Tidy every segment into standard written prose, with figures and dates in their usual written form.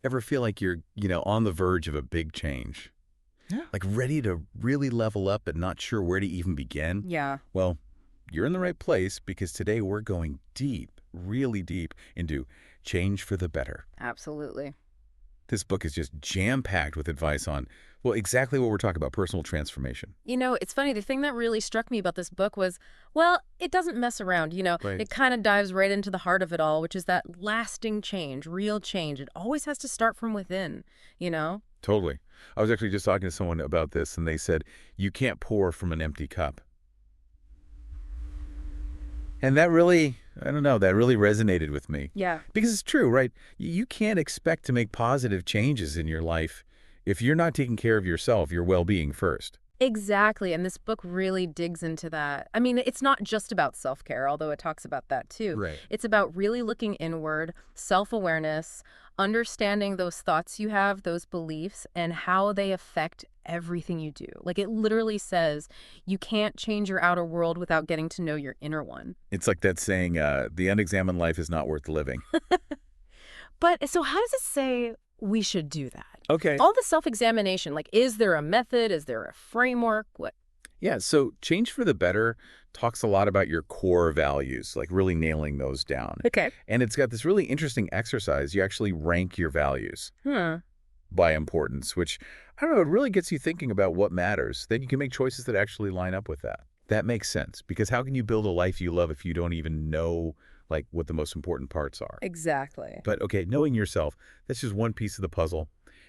Ever feel like you're, on the verge of a big change? Yeah. Like ready to really level up but not sure where to even begin? Yeah. Well, you're in the right place because today we're going deep, really deep into change for the better. Absolutely. This book is just jam-packed with advice on, well, exactly what we're talking about, personal transformation. It's funny. The thing that really struck me about this book was, well, it doesn't mess around, Right. It kind of dives right into the heart of it all, which is that lasting change, real change. It always has to start from within, you know? Totally. I was actually just talking to someone about this, and they said, you can't pour from an empty cup. And that really, I don't know, that really resonated with me. Yeah. Because it's true, right? You can't expect to make positive changes in your life if you're not taking care of yourself, your well-being first. Exactly. And this book really digs into that. I mean, it's not just about self-care, although it talks about that too. Right. It's about really looking inward, self-awareness, understanding those thoughts you have, those beliefs, and how they affect everything you do. Like it literally says you can't change your outer world without getting to know your inner one. It's like that saying, the unexamined life is not worth living. But so how does it say we should do that? Okay. All the self-examination, like, is there a method? Is there a framework? What? Yeah, so Change for the Better talks a lot about your core values, like really nailing those down. Okay. And it's got this really interesting exercise. You actually rank your values by importance, which, I don't know, it really gets you thinking about what matters. Then you can make choices that actually line up with that. That makes sense, because how can you build a life you love if you don't even know, like, what the most important parts are? Exactly. But, okay, knowing yourself, that's just one piece of the puzzle.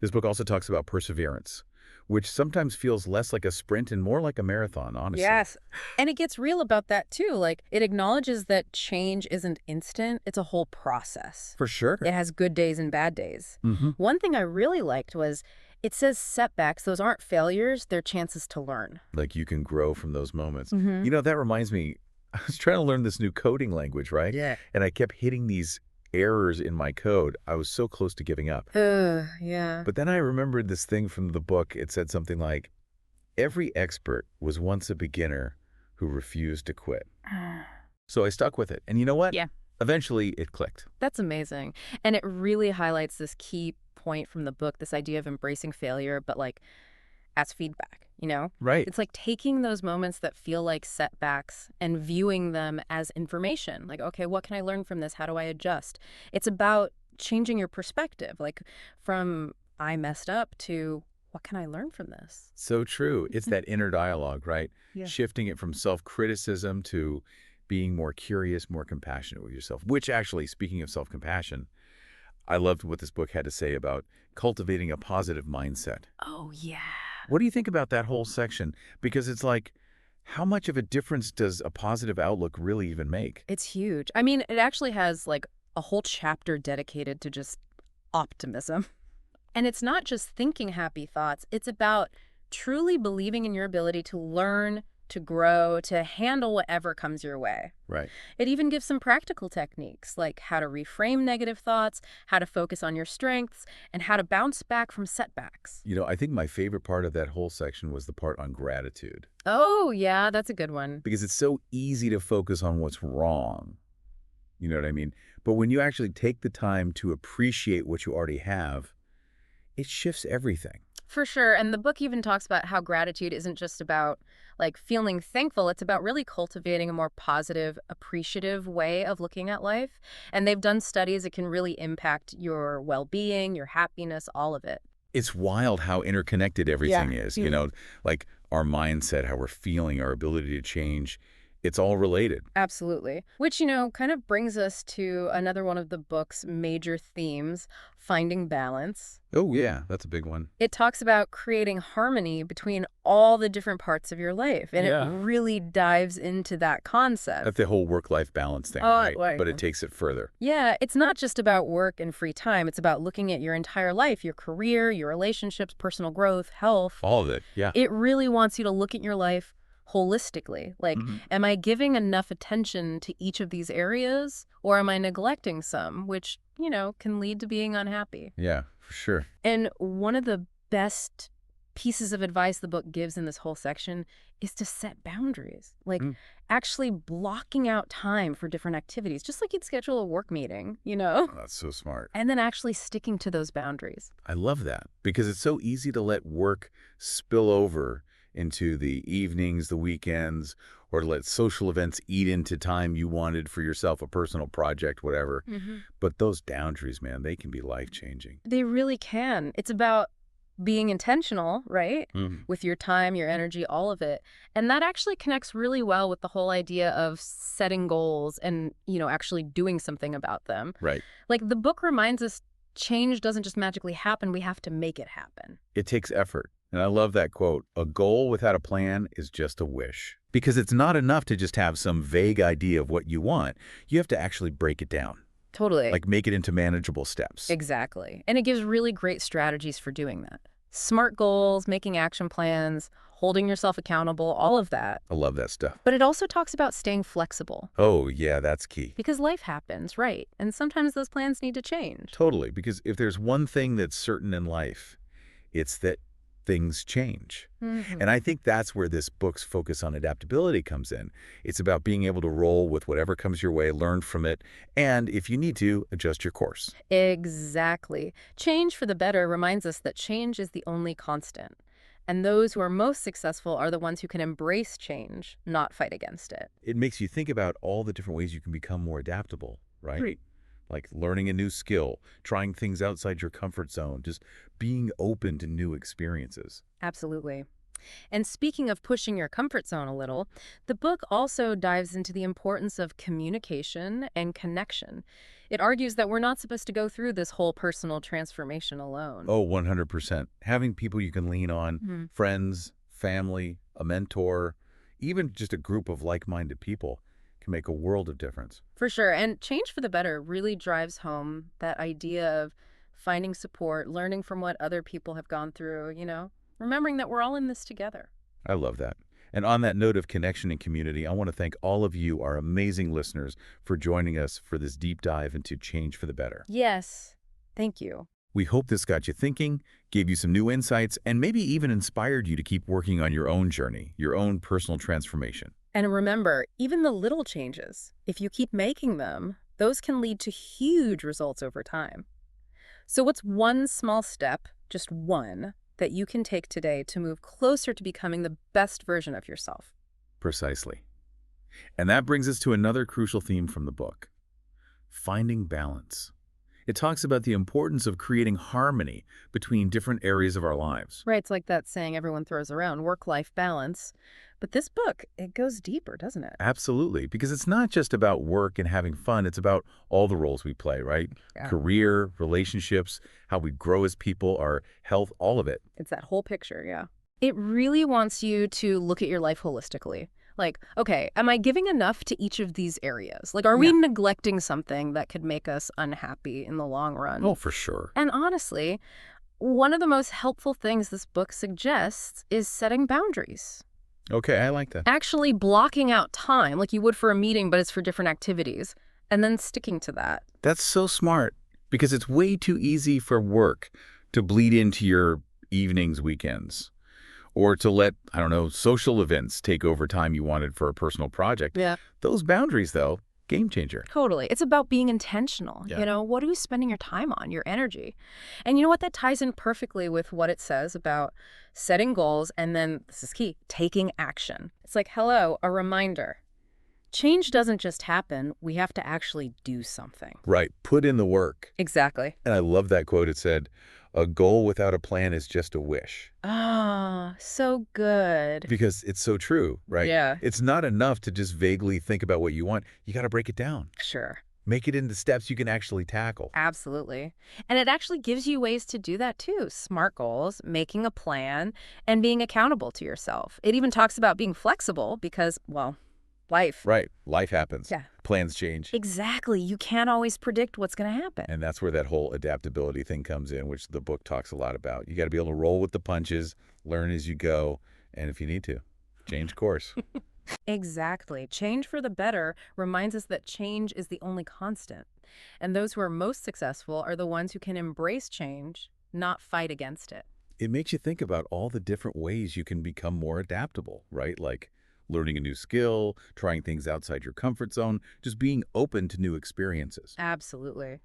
This book also talks about perseverance, which sometimes feels less like a sprint and more like a marathon, honestly. Yes. And it gets real about that, too. Like, it acknowledges that change isn't instant. It's a whole process. For sure. It has good days and bad days. Mm-hmm. One thing I really liked was it says setbacks, those aren't failures, they're chances to learn. Like you can grow from those moments. Mm-hmm. That reminds me, I was trying to learn this new coding language, right? Yeah. And I kept hitting these errors in my code. I was so close to giving up. Yeah. But then I remembered this thing from the book. It said something like, every expert was once a beginner who refused to quit. So I stuck with it. And you know what? Yeah. Eventually it clicked. That's amazing. And it really highlights this key point from the book, this idea of embracing failure, but like as feedback, Right. It's like taking those moments that feel like setbacks and viewing them as information. Like, okay, what can I learn from this? How do I adjust? It's about changing your perspective, like from I messed up to what can I learn from this? So true. It's that inner dialogue, right? Yeah. Shifting it from self-criticism to being more curious, more compassionate with yourself, which actually, speaking of self-compassion, I loved what this book had to say about cultivating a positive mindset. Oh, yeah. What do you think about that whole section? Because it's like, how much of a difference does a positive outlook really even make? It's huge. I mean, it actually has like a whole chapter dedicated to just optimism. And it's not just thinking happy thoughts. It's about truly believing in your ability to learn, to grow, to handle whatever comes your way. Right. It even gives some practical techniques like how to reframe negative thoughts, how to focus on your strengths, and how to bounce back from setbacks. I think my favorite part of that whole section was the part on gratitude. Oh, yeah, that's a good one. Because it's so easy to focus on what's wrong. You know what I mean? But when you actually take the time to appreciate what you already have, it shifts everything. For sure. And the book even talks about how gratitude isn't just about like feeling thankful. It's about really cultivating a more positive, appreciative way of looking at life. And they've done studies that can really impact your well-being, your happiness, all of it. It's wild how interconnected everything is, like our mindset, how we're feeling, our ability to change. It's all related. Absolutely. Which, kind of brings us to another one of the book's major themes, finding balance. Oh, yeah, that's a big one. It talks about creating harmony between all the different parts of your life. And Yeah. it really dives into that concept. That's the whole work-life balance thing, Oh, right? right. But it takes it further. Yeah, it's not just about work and free time. It's about looking at your entire life, your career, your relationships, personal growth, health. All of it, yeah. It really wants you to look at your life holistically. Like, am I giving enough attention to each of these areas, or am I neglecting some, which, can lead to being unhappy? Yeah, for sure. And one of the best pieces of advice the book gives in this whole section is to set boundaries, like actually blocking out time for different activities, just like you'd schedule a work meeting, you know? Oh, that's so smart. And then actually sticking to those boundaries. I love that because it's so easy to let work spill over into the evenings, the weekends, or to let social events eat into time you wanted for yourself, a personal project, whatever. But those boundaries, man, they can be life-changing. They really can. It's about being intentional, right? With your time, your energy, all of it. And that actually connects really well with the whole idea of setting goals and, actually doing something about them. Right. Like the book reminds us change doesn't just magically happen. We have to make it happen. It takes effort. And I love that quote, a goal without a plan is just a wish. Because it's not enough to just have some vague idea of what you want. You have to actually break it down. Totally. Like make it into manageable steps. Exactly. And it gives really great strategies for doing that. Smart goals, making action plans, holding yourself accountable, all of that. I love that stuff. But it also talks about staying flexible. Oh, yeah, that's key. Because life happens, right? And sometimes those plans need to change. Totally. Because if there's one thing that's certain in life, it's that things change. And I think that's where this book's focus on adaptability comes in. It's about being able to roll with whatever comes your way, learn from it, and if you need to, adjust your course. Exactly. Change for the better reminds us that change is the only constant. And those who are most successful are the ones who can embrace change, not fight against it. It makes you think about all the different ways you can become more adaptable, right? Like learning a new skill, trying things outside your comfort zone, just being open to new experiences. Absolutely. And speaking of pushing your comfort zone a little, the book also dives into the importance of communication and connection. It argues that we're not supposed to go through this whole personal transformation alone. Oh, 100%. Having people you can lean on, friends, family, a mentor, even just a group of like-minded people can make a world of difference. For sure. And change for the better really drives home that idea of finding support, learning from what other people have gone through, remembering that we're all in this together. I love that. And on that note of connection and community, I want to thank all of you, our amazing listeners, for joining us for this deep dive into change for the better. Yes. Thank you. We hope this got you thinking, gave you some new insights, and maybe even inspired you to keep working on your own journey, your own personal transformation. And remember, even the little changes, if you keep making them, those can lead to huge results over time. So what's one small step, just one, that you can take today to move closer to becoming the best version of yourself? Precisely. And that brings us to another crucial theme from the book, finding balance. It talks about the importance of creating harmony between different areas of our lives. Right, it's like that saying everyone throws around, work-life balance. But this book, it goes deeper, doesn't it? Absolutely, because it's not just about work and having fun. It's about all the roles we play, right? Yeah. Career, relationships, how we grow as people, our health, all of it. It's that whole picture, yeah. It really wants you to look at your life holistically. Like, okay, am I giving enough to each of these areas? Like, are we neglecting something that could make us unhappy in the long run? Oh, for sure. And honestly, one of the most helpful things this book suggests is setting boundaries. Okay, I like that. Actually blocking out time like you would for a meeting, but it's for different activities, and then sticking to that. That's so smart because it's way too easy for work to bleed into your evenings, weekends, or to let, I don't know, social events take over time you wanted for a personal project. Yeah. Those boundaries, though, game changer. Totally. It's about being intentional. Yeah. What are you spending your time on, your energy? And you know what? That ties in perfectly with what it says about setting goals and then, this is key, taking action. It's like, hello, a reminder. Change doesn't just happen. We have to actually do something. Right. Put in the work. Exactly. And I love that quote. It said, a goal without a plan is just a wish. Ah, so good. Because it's so true, right? Yeah. It's not enough to just vaguely think about what you want. You got to break it down. Sure. Make it into steps you can actually tackle. Absolutely. And it actually gives you ways to do that too. Smart goals, making a plan, and being accountable to yourself. It even talks about being flexible because, well, life. Right. Life happens. Yeah. Plans change. Exactly. You can't always predict what's going to happen. And that's where that whole adaptability thing comes in, which the book talks a lot about. You got to be able to roll with the punches, learn as you go, and if you need to, change course. Exactly. Change for the better reminds us that change is the only constant. And those who are most successful are the ones who can embrace change, not fight against it. It makes you think about all the different ways you can become more adaptable, right? Like learning a new skill, trying things outside your comfort zone, just being open to new experiences. Absolutely.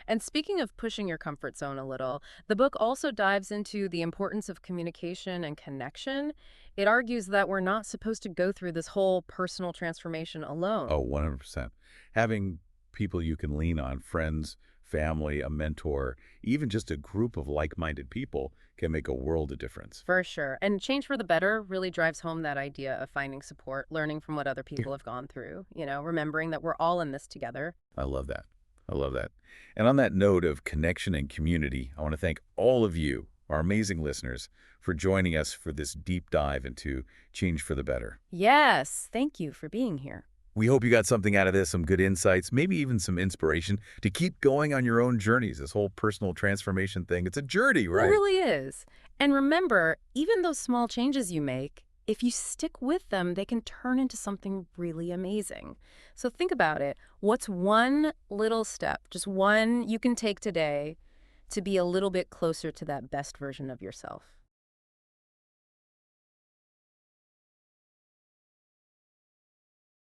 And speaking of pushing your comfort zone a little, the book also dives into the importance of communication and connection. It argues that we're not supposed to go through this whole personal transformation alone. Oh, 100%. Having people you can lean on, friends, family, a mentor, even just a group of like-minded people can make a world of difference. For sure. And change for the better really drives home that idea of finding support, learning from what other Yeah. people have gone through, remembering that we're all in this together. I love that. I love that. And on that note of connection and community, I want to thank all of you, our amazing listeners, for joining us for this deep dive into Change for the Better. Yes, thank you for being here. We hope you got something out of this, some good insights, maybe even some inspiration to keep going on your own journeys. This whole personal transformation thing, it's a journey, It right? really is. And remember, even those small changes you make, if you stick with them, they can turn into something really amazing. So think about it. What's one little step, just one you can take today to be a little bit closer to that best version of yourself?